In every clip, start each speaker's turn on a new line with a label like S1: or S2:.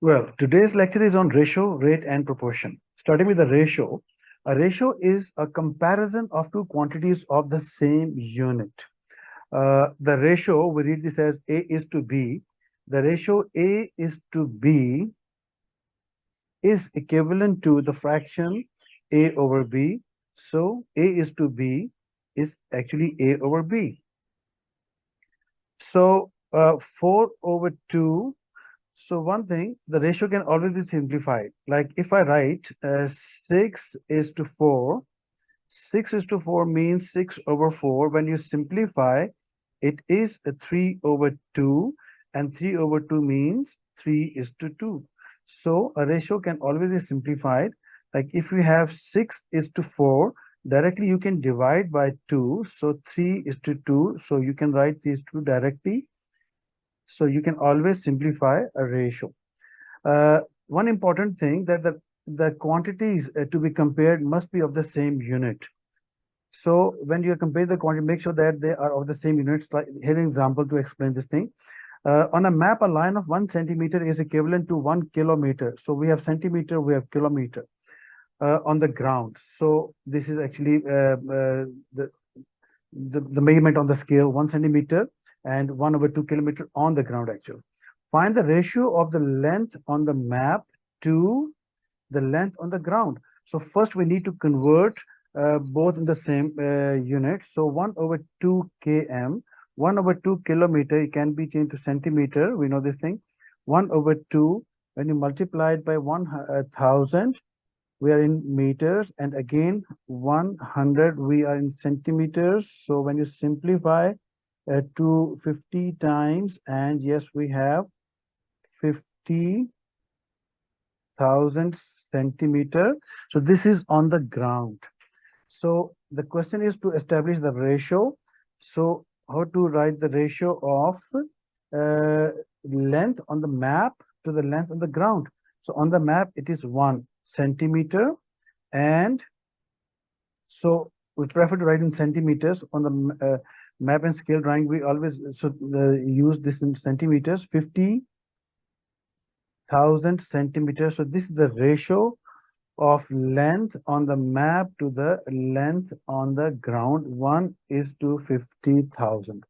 S1: Well, today's lecture is on ratio, rate, and proportion. Starting with the ratio, a ratio is a comparison of two quantities of the same unit. The ratio, we read this as A is to B. The ratio A is to B is equivalent to the fraction A over B. So A is to B is actually A over B. So 4 over 2. So one thing, the ratio can always be simplified. Like if I write 6 is to 4, 6 is to 4 means 6 over 4. When you simplify, it is a 3 over 2, and 3 over 2 means 3 is to 2. So a ratio can always be simplified. Like if we have 6 is to 4, directly you can divide by 2. So 3 is to 2. So you can write these two directly. So you can always simplify a ratio. One important thing that the quantities to be compared must be of the same unit. So when you compare the quantity, make sure that they are of the same units. Like here's an example to explain this thing. On a map, a line of 1 centimeter is equivalent to 1 kilometer. So we have centimeter, we have kilometer on the ground. So this is actually the measurement on the scale, 1 centimeter and 1/2 kilometer on the ground actually. Find the ratio of the length on the map to the length on the ground. So first we need to convert both in the same unit. So 1/2 km, 1/2 kilometer, it can be changed to centimeter. We know this thing. 1/2, when you multiply it by 1,000, we are in meters, and again 100, we are in centimeters. So when you simplify to 50 times, and yes, we have 50,000 centimeter. So this is on the ground. So the question is to establish the ratio. So how to write the ratio of length on the map to the length on the ground? So on the map, it is 1 centimeter. And so we prefer to write in centimeters. On the map and scale drawing, we always use this in centimeters, 50,000 centimeters. So this is the ratio of length on the map to the length on the ground. 1 is to 50,000.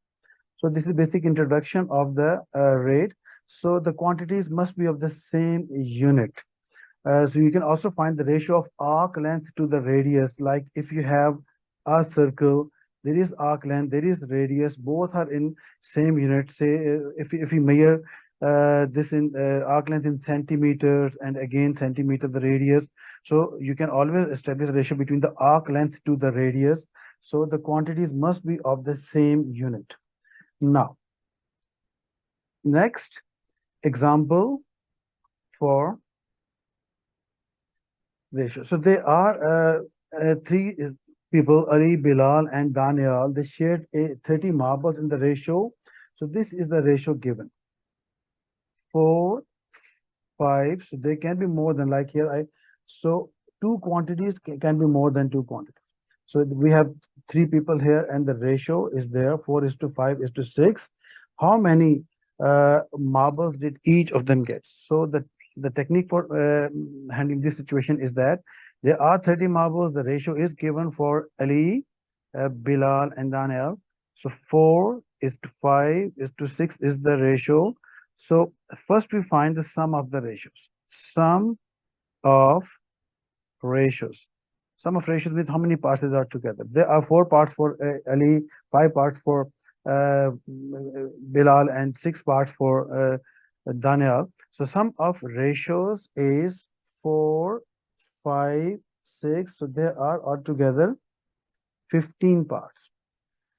S1: So this is basic introduction of the rate. So the quantities must be of the same unit. So you can also find the ratio of arc length to the radius. Like if you have a circle, there is arc length, there is radius, both are in same unit. Say if you measure this in arc length in centimeters and again centimeter the radius, so you can always establish a ratio between the arc length to the radius. So the quantities must be of the same unit. Now, next example for ratio. So there are three people, Ali, Bilal, and Daniel. They shared 30 marbles in the ratio. So this is the ratio given. 4, 5. So they can be more than, like here. So two quantities can be more than two quantities. So we have three people here, and the ratio is there. 4 is to 5 is to 6. How many marbles did each of them get? So the technique for handling this situation is that there are 30 marbles. The ratio is given for Ali, Bilal, and Daniel. So 4 is to 5 is to 6 is the ratio. So first we find the sum of the ratios. Sum of ratios. Sum of ratios with how many parts they are together. There are 4 parts for Ali, 5 parts for Bilal, and 6 parts for Daniel. So sum of ratios is 4, 5, 6. So there are altogether 15 parts.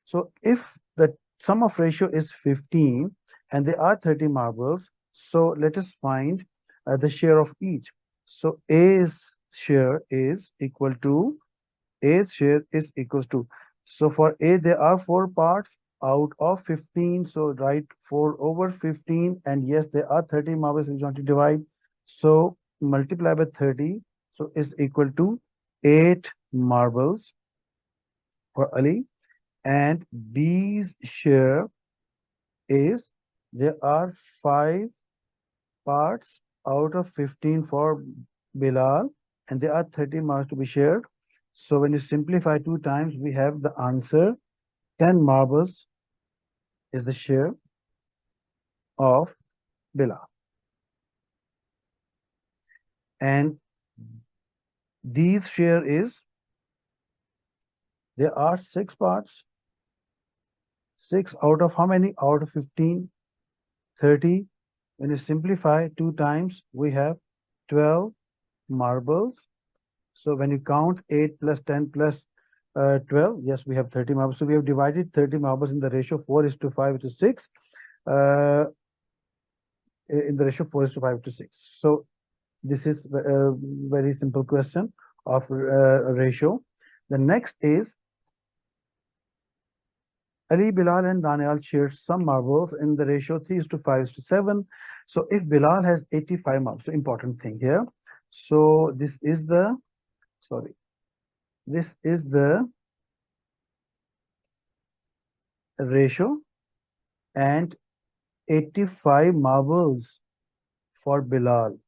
S1: So if the sum of ratio is 15 and there are 30 marbles, so let us find the share of each. So A's share is equal to A's share is equals to. So for A there are 4 parts out of 15. So write 4 over 15, and yes, there are 30 marbles we want to divide. So multiply by 30. So is equal to 8 marbles for Ali, and B's share is there are 5 parts out of 15 for Bilal, and there are 30 marks to be shared. So when you simplify 2 times, we have the answer 10 marbles is the share of Bilal. And D's share is, there are 6 parts. 6 out of how many? Out of 15, 30. When you simplify 2 times, we have 12 marbles. So when you count 8 plus 10 plus 12, yes, we have 30 marbles. So we have divided 30 marbles in the ratio 4 is to 5 to 6. In the ratio 4 is to 5 to 6. So this is a very simple question of ratio. The next is Ali, Bilal, and Daniel shared some marbles in the ratio 3 is to 5 is to 7. So if Bilal has 85 marbles, so important thing here. So this is the, sorry, this is the ratio, and 85 marbles for Bilal.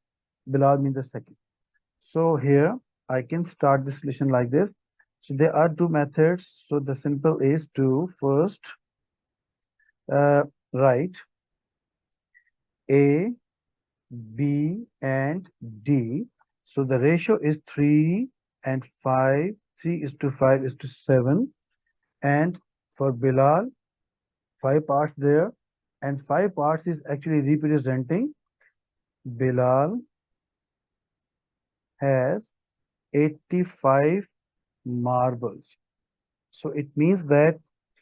S1: Bilal means the second. So here I can start the solution like this. So there are 2 methods. So the simple is to first write A, B, and D. So the ratio is 3 and 5. 3 is to 5 is to 7. And for Bilal, 5 parts there. And 5 parts is actually representing Bilal has 85 marbles. So it means that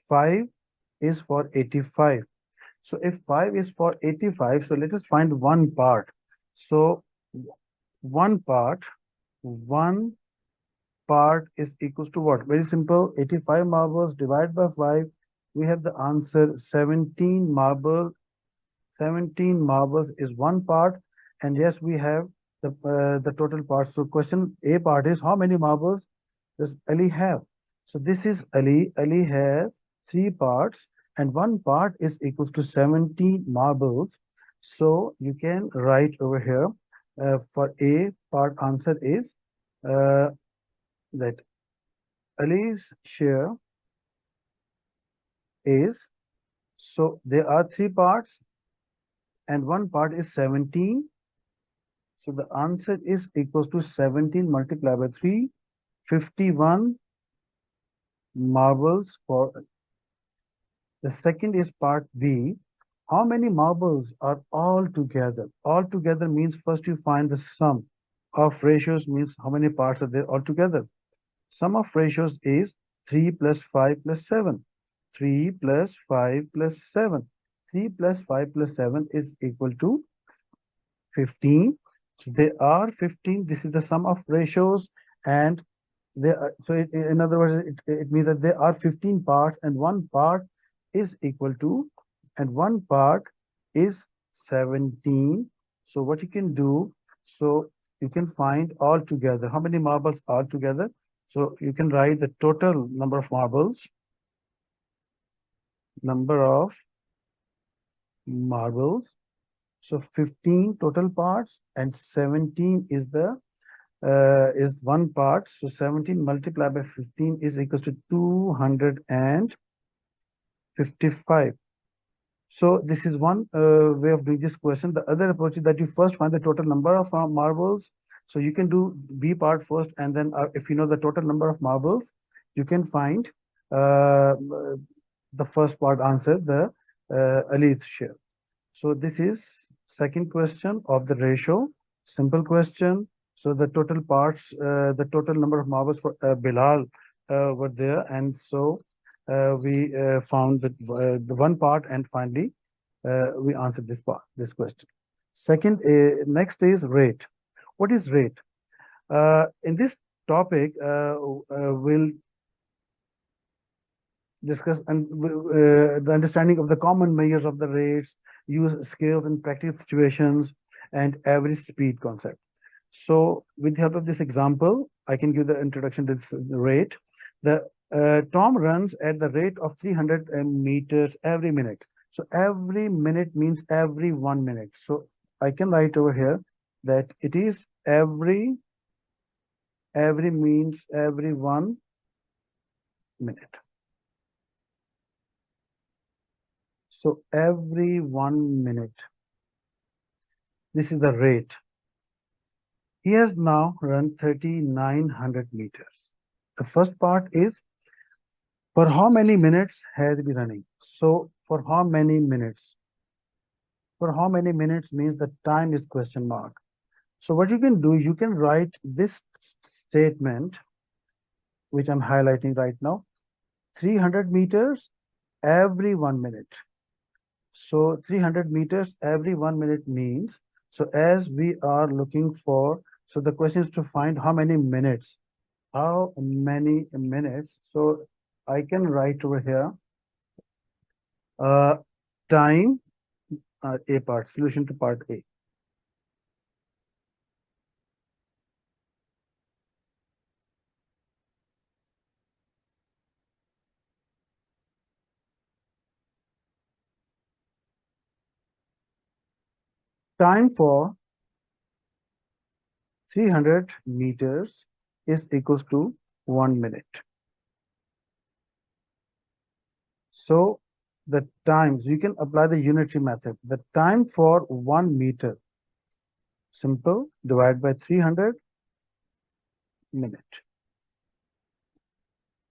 S1: 5 is for 85. So if 5 is for 85, so let us find one part. So one part is equals to what? Very simple. 85 marbles divided by 5. We have the answer 17 marbles. 17 marbles is one part. And yes, we have the total parts. So question A part is how many marbles does Ali have? So this is Ali. Ali has 3 parts, and one part is equals to 17 marbles. So you can write over here for A part answer is that Ali's share is, so there are 3 parts and one part is 17. So the answer is equals to 17 multiplied by 3, 51 marbles for. The second is part B. How many marbles are all together? All together means first you find the sum of ratios, means how many parts are there all together. Sum of ratios is 3 plus 5 plus 7. 3 plus 5 plus 7. 3 plus 5 plus 7 is equal to 15. So there are 15. This is the sum of ratios, and there are, so in other words, it means that there are 15 parts, and one part is equal to, and one part is 17. So what you can do, so you can find all together how many marbles are together. So you can write the total number of marbles, So 15 total parts, and 17 is the is one part. So 17 multiplied by 15 is equals to 255. So this is one way of doing this question. The other approach is that you first find the total number of marbles. So you can do B part first, and then if you know the total number of marbles, you can find the first part answer, the Ali's share. So this is second question of the ratio. Simple question. So the total parts, the total number of marbles for Bilal were there, and so we found the one part, and finally we answered this question. Second, next is rate. What is rate? In this topic, we'll discuss and the understanding of the common measures of the rates, use scales in practical situations, and average speed concept. So with the help of this example, I can give the introduction to this rate. The Tom runs at the rate of 300 meters every minute. So every minute means every 1 minute. So I can write over here that it is every means every 1 minute. So every 1 minute, this is the rate. He has now run 3,900 meters. The first part is for how many minutes has he been running? So for how many minutes? For how many minutes means the time is question mark. So what you can do, you can write this statement, which I'm highlighting right now, 300 meters every 1 minute. So 300 meters every 1 minute means, so as we are looking for, so the question is to find how many minutes. How many minutes? So I can write over here, uh, time, A part, solution to part A. Time for 300 meters is equals to 1 minute. So the times, you can apply the unitary method. The time for 1 meter, simple, divide by 300 minute.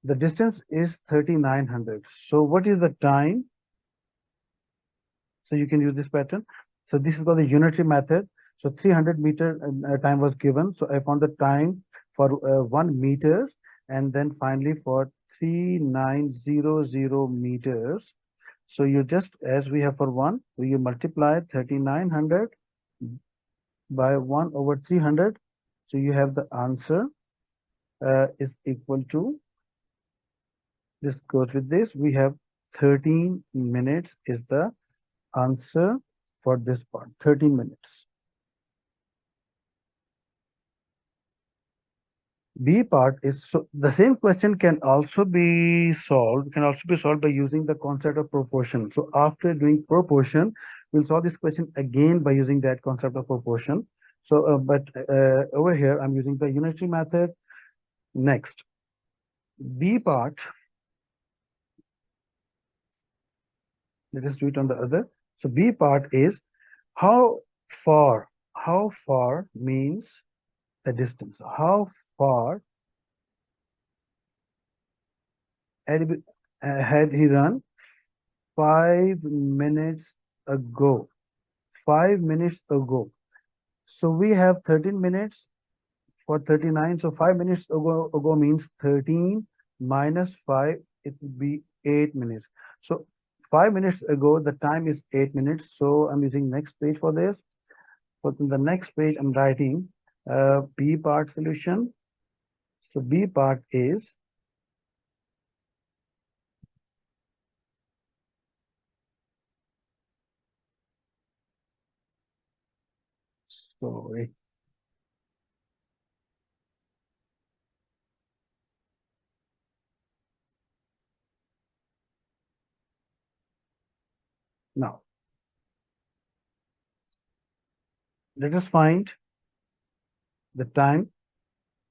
S1: The distance is 3,900. So what is the time? So you can use this pattern. So this is called the unitary method. So 300-meter time was given. So I found the time for 1 meters, and then finally for 3,900 meters. So you just, as we have for one, you multiply 3,900 by 1 over 300. So you have the answer is equal to, this goes with this. We have 13 minutes is the answer for this part, 13 minutes. B part is, so the same question can also be solved, by using the concept of proportion. So after doing proportion, we'll solve this question again by using that concept of proportion. So, but over here, I'm using the unitary method. Next, B part, let us do it on the other. So B part is how far, means the distance. How far had he run 5 minutes ago? 5 minutes ago. So we have 13 minutes for 39. So 5 minutes ago means 13 minus 5, it would be 8 minutes. So 5 minutes ago, the time is 8 minutes. So I'm using next page for this. But in the next page, I'm writing B part solution. So B part is, sorry, now let us find the time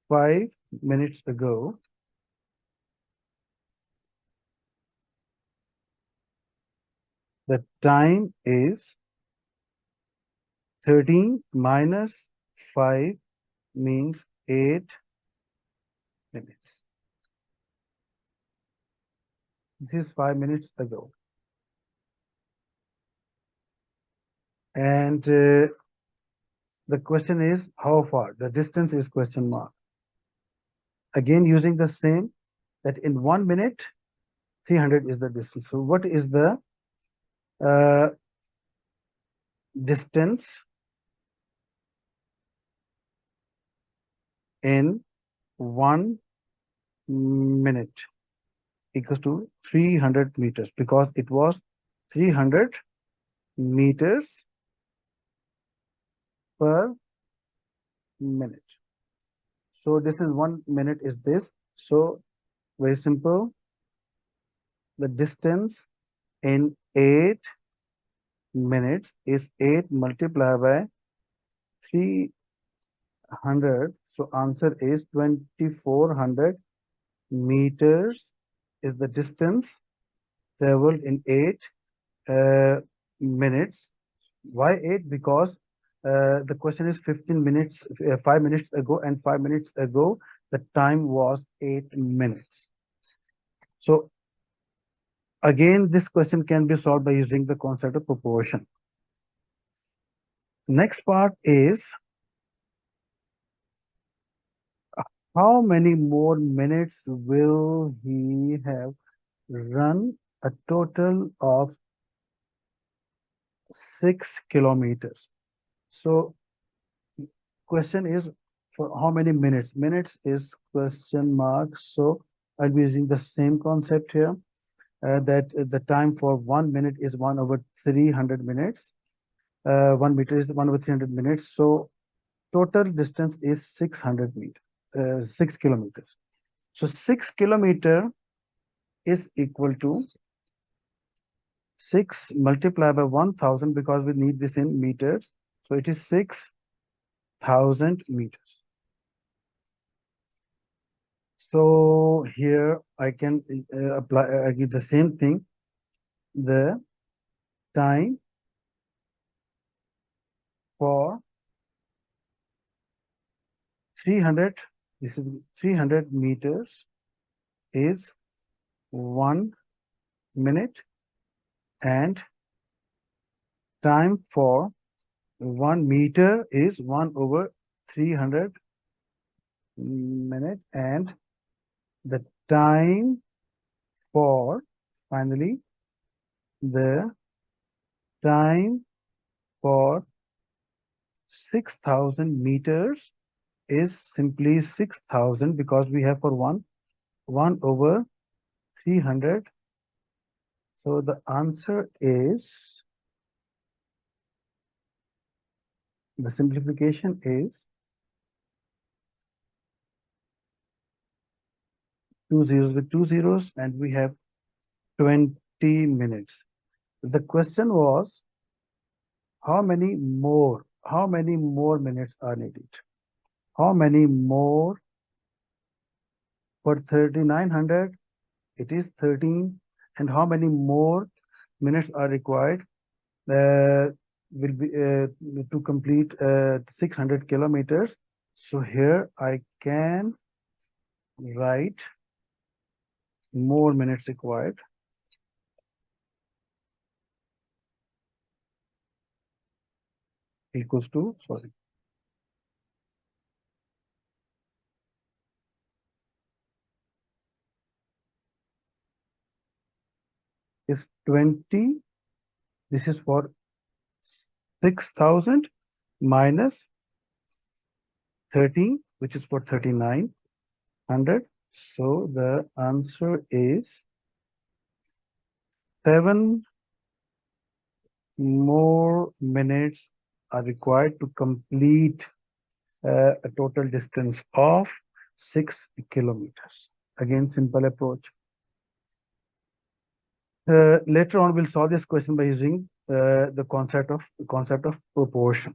S1: 5 minutes ago. The time is 13 minus 5 means 8 minutes. This is 5 minutes ago. And the question is how far? The distance is question mark. Again, using the same, that in 1 minute, 300 is the distance. So what is the uh, distance in 1 minute? Equals to 300 meters, because it was 300 meters per minute. So this is 1 minute is this. So very simple. The distance in 8 minutes is 8 multiplied by 300. So answer is 2400 meters is the distance traveled in 8 minutes. Why 8? Because the question is 15 minutes, 5 minutes ago, and 5 minutes ago the time was 8 minutes. So again, this question can be solved by using the concept of proportion. Next part is how many more minutes will he have run a total of 6 kilometers. So question is for how many minutes? Minutes is question mark. So I'll be using the same concept here. That the time for 1 minute is 1 over 300 minutes. 1 meter is 1 over 300 minutes. So total distance is 600 meters, 6 kilometers. So 6 kilometer is equal to 6 multiplied by 1000 because we need this in meters. So it is 6000 meters. So here I can apply give the same thing. The time for 300, this is 300 meters is 1 minute, and time for 1 meter is 1 over 300 minute, and the time for finally the time for 6000 meters is simply 6000 because we have for 1 over 300. So the answer is, the simplification is 2 zeros with 2 zeros, and we have 20 minutes. The question was how many more minutes are needed? How many more for 3900? It is 13. And how many more minutes are required will be to complete 600 kilometers? So here I can write more minutes required equals to, sorry, is 20. This is for 6000 minus 13, which is for 3900. So the answer is 7 more minutes are required to complete a total distance of 6 kilometers. Again, simple approach. Later on, we'll solve this question by using the concept of proportion.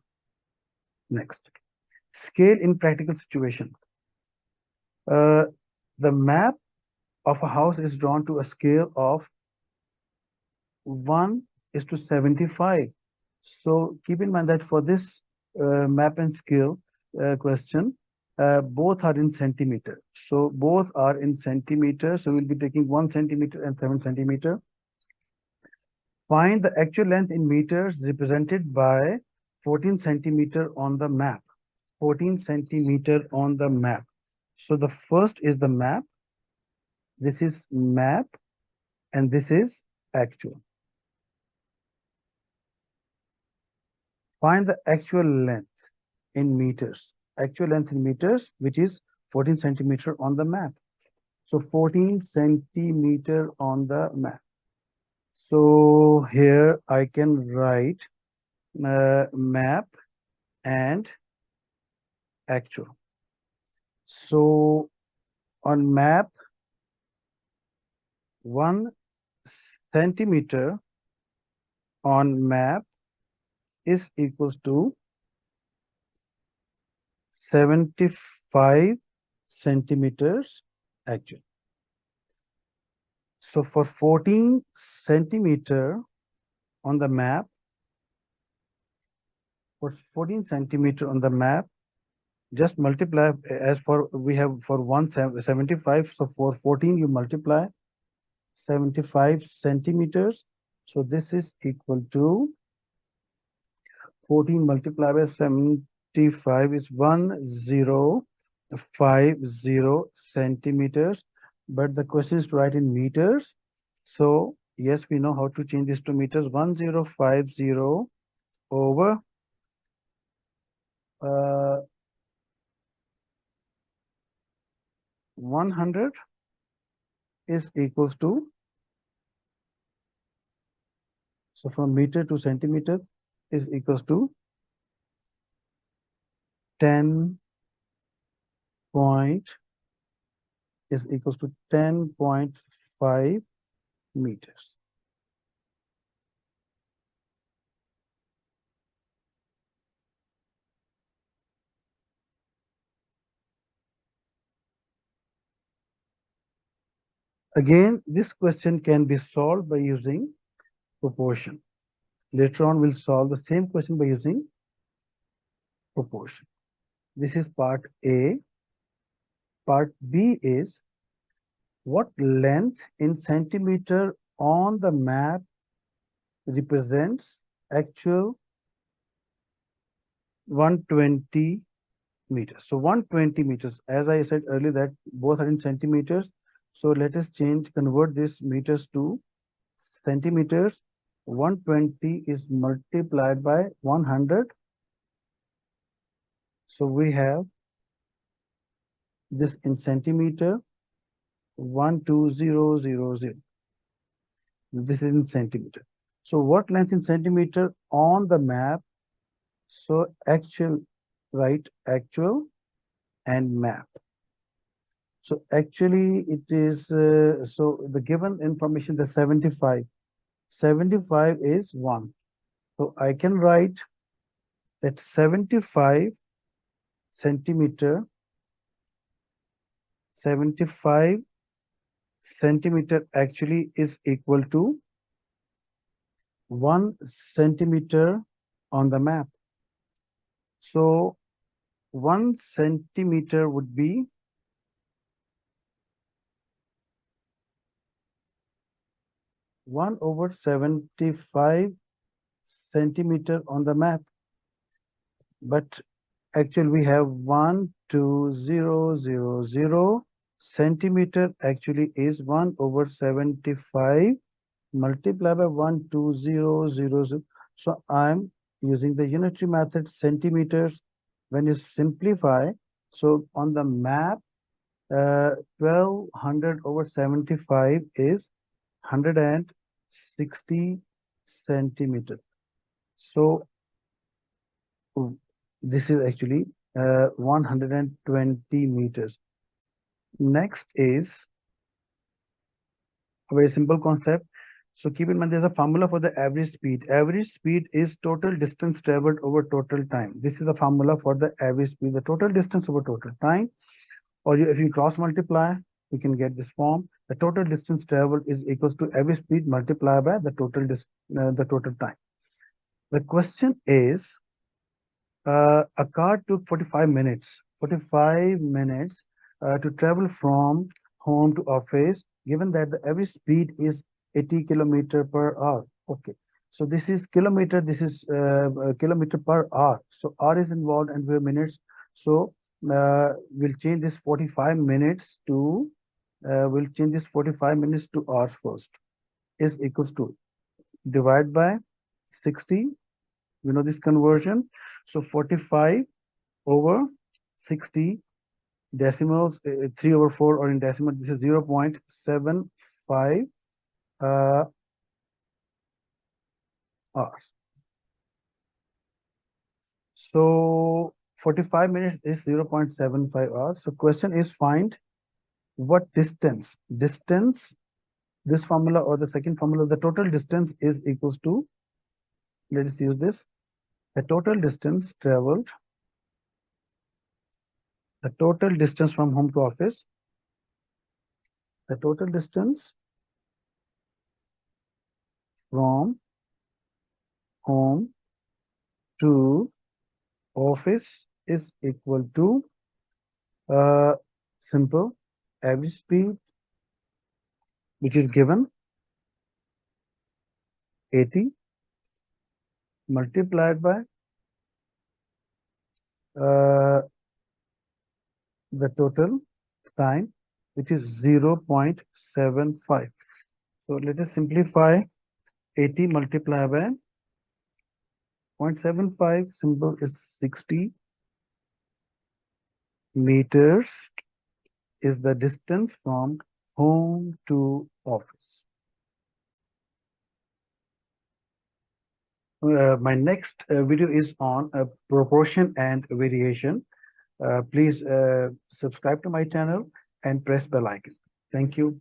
S1: Next, scale in practical situation. The map of a house is drawn to a scale of 1:75. So keep in mind that for this map and scale question, both are in centimeter. So both are in centimeter. So we'll be taking 1 centimeter and 7 centimeter. Find the actual length in meters represented by 14 centimeter on the map. 14 centimeter on the map. So the first is the map. This is map, and this is actual. Find the actual length in meters. Actual length in meters, which is 14 centimeter on the map. So 14 centimeter on the map. So here I can write map and actual. So on map, 1 centimeter on map is equals to 75 centimeters actual. So for 14 centimeter on the map, just multiply as for we have for 175. So for 14, you multiply 75 centimeters. So this is equal to 14 multiplied by 75 is 1050 centimeters. But the question is to write in meters. So yes, we know how to change this to meters. 1050 over 100 is equals to, so from meter to centimeter is equals to 10 point is equals to 10.5 meters. Again, this question can be solved by using proportion. Later on, we'll solve the same question by using proportion. This is part A. Part B is what length in centimeter on the map represents actual 120 meters. So 120 meters, as I said earlier, that both are in centimeters. So let us convert this meters to centimeters. 120 is multiplied by 100. So we have this in centimeter, 12000. This is in centimeter. So what length in centimeter on the map? So actual, right? Actual and map. So actually it is, so the given information, the 75. 75 is 1. So I can write that 75 centimeter, 75 centimeter actually is equal to 1 centimeter on the map. So 1 centimeter would be 1 over 75 centimeter on the map. But actually we have 12000 centimeter actually is 1 over 75 multiplied by 12000. So I'm using the unitary method, centimeters. When you simplify, so on the map, 1200 over 75 is 160 centimeter. So this is actually 120 meters. Next is a very simple concept. So keep in mind, there's a formula for the average speed. Average speed is total distance traveled over total time. This is the formula for the average speed, the total distance over total time. Or if you cross multiply, you can get this form. The total distance traveled is equals to average speed multiplied by the total time. The question is, a car took 45 minutes to travel from home to office, given that the average speed is 80 kilometer per hour. Okay, so this is kilometer, this is kilometer per hour. So hour is involved and we have minutes. So we'll change this 45 minutes to hours first. Is equals to divide by 60. You know this conversion. So 45 over 60 decimals, 3 over 4, or in decimal, this is 0.75 hours. So 45 minutes is 0.75 hours. So question is find what distance. This formula or the second formula, the total distance is equals to, let us use this. The total distance traveled The total distance from home to office. The total distance from home to office is equal to simple average speed, which is given 80 multiplied by the total time, which is 0.75. So let us simplify 80 multiplied by 0.75, simple is 60 meters is the distance from home to office. My next video is on proportion and variation. Please subscribe to my channel and press bell icon. Thank you.